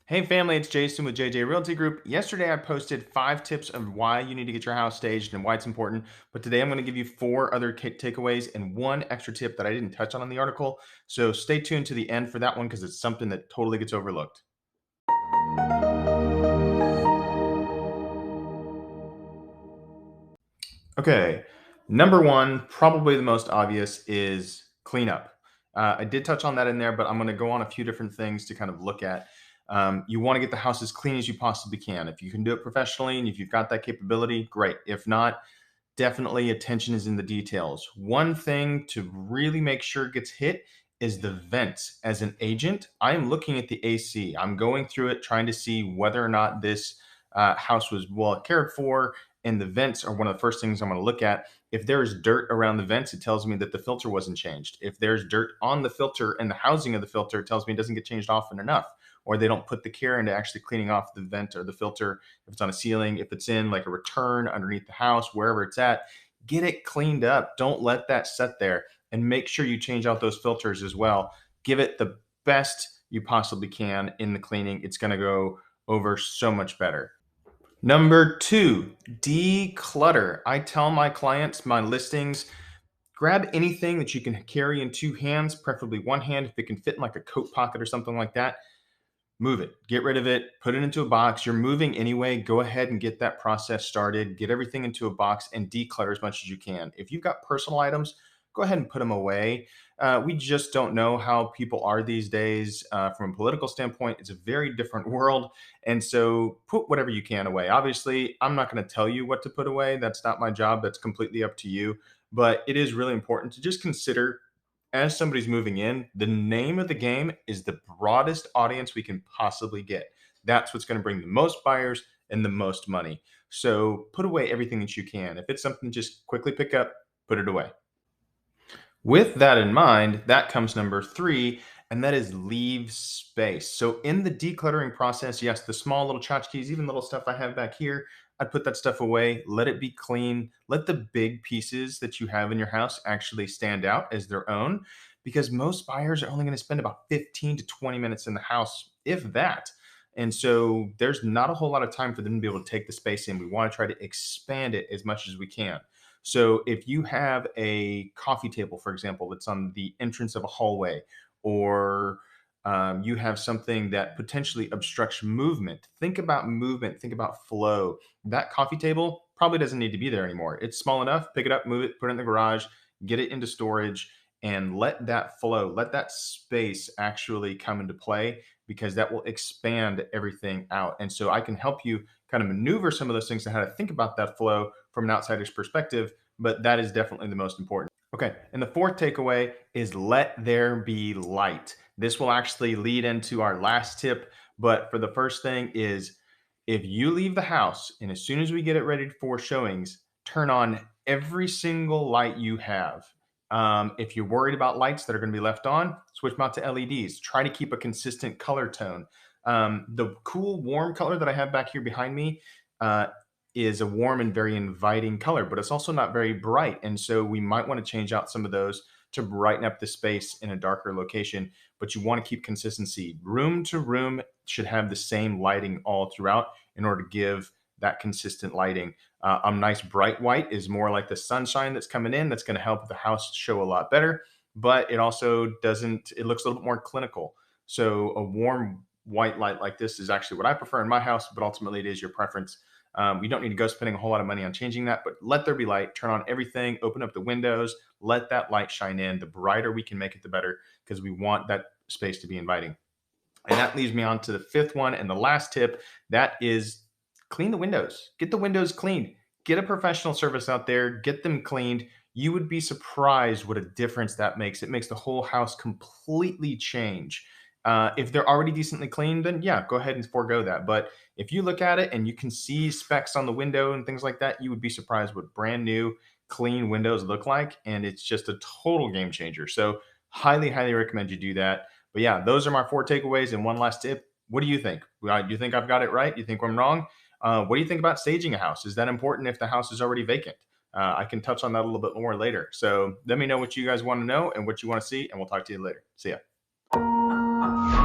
Hey family, it's Jason with JJ Realty Group. Yesterday I posted 5 tips of why you need to get your house staged and why it's important. But today I'm going to give you 4 other takeaways and one extra tip that I didn't touch on the article. So stay tuned to the end for that one because it's something that totally gets overlooked. Okay, number one, probably the most obvious is cleanup. I did touch on that in there, but I'm going to go on a few different things to kind of look at. You want to get the house as clean as you possibly can. If you can do it professionally and if you've got that capability, great. If not, definitely attention is in the details. One thing to really make sure gets hit is the vents. As an agent, I am looking at the AC. I'm going through it, trying to see whether or not this house was well cared for. And the vents are one of the first things I'm going to look at. If there is dirt around the vents, it tells me that the filter wasn't changed. If there's dirt on the filter and the housing of the filter, it tells me it doesn't get changed often enough, or they don't put the care into actually cleaning off the vent or the filter. If it's on a ceiling, if it's in like a return underneath the house, wherever it's at, get it cleaned up. Don't let that sit there, and make sure you change out those filters as well. Give it the best you possibly can in the cleaning. It's going to go over so much better. Number two, declutter. I tell my clients, my listings, grab anything that you can carry in 2 hands, preferably one hand if it can fit in like a coat pocket or something like that. Move it, get rid of it, put it into a box. You're moving anyway. Go ahead and get that process started. Get everything into a box and declutter as much as you can. If you've got personal items, go ahead and put them away. We just don't know how people are these days. From a political standpoint, it's a very different world. And so put whatever you can away. Obviously, I'm not going to tell you what to put away. That's not my job. That's completely up to you. But it is really important to just consider, as somebody's moving in, the name of the game is the broadest audience we can possibly get. That's what's going to bring the most buyers and the most money. So put away everything that you can. If it's something just quickly pick up, put it away. With that in mind, that comes number three, and that is leave space. So in the decluttering process, yes, the small little tchotchkes, even little stuff I have back here, I'd put that stuff away, let it be clean, let the big pieces that you have in your house actually stand out as their own, because most buyers are only going to spend about 15 to 20 minutes in the house, if that. And so there's not a whole lot of time for them to be able to take the space in. We want to try to expand it as much as we can. So if you have a coffee table, for example, that's on the entrance of a hallway, or you have something that potentially obstructs movement, think about movement, think about flow. That coffee table probably doesn't need to be there anymore. It's small enough, pick it up, move it, put it in the garage, get it into storage, and let that flow, let that space actually come into play, because that will expand everything out. And so I can help you kind of maneuver some of those things and how to think about that flow from an outsider's perspective, but that is definitely the most important. Okay, and the fourth takeaway is let there be light. This will actually lead into our last tip, but for the first thing is, if you leave the house and as soon as we get it ready for showings, turn on every single light you have. If you're worried about lights that are going to be left on, switch them out to LEDs. Try to keep a consistent color tone. The cool warm color that I have back here behind me is a warm and very inviting color, but it's also not very bright. And so we might want to change out some of those to brighten up the space in a darker location, but you want to keep consistency. Room to room should have the same lighting all throughout in order to give that consistent lighting. A nice bright white is more like the sunshine that's coming in. That's going to help the house show a lot better, but it also doesn't, it looks a little bit more clinical. So a warm white light like this is actually what I prefer in my house, but ultimately it is your preference. You don't need to go spending a whole lot of money on changing that, but let there be light. Turn on everything, open up the windows, let that light shine in. The brighter we can make it, the better, because we want that space to be inviting. And that leads me on to the fifth one and the last tip. That is clean the windows. Get the windows cleaned. Get a professional service out there. Get them cleaned. You would be surprised what a difference that makes. It makes the whole house completely change. If they're already decently cleaned, then yeah, go ahead and forego that. But if you look at it and you can see specks on the window and things like that, you would be surprised what brand new, clean windows look like. And it's just a total game changer. So, highly, highly recommend you do that. But yeah, those are my 4 takeaways. And one last tip. What do you think? Do you think I've got it right? Do you think I'm wrong? What do you think about staging a house? Is that important if the house is already vacant? I can touch on that a little bit more later. So let me know what you guys want to know and what you want to see, and we'll talk to you later. See ya.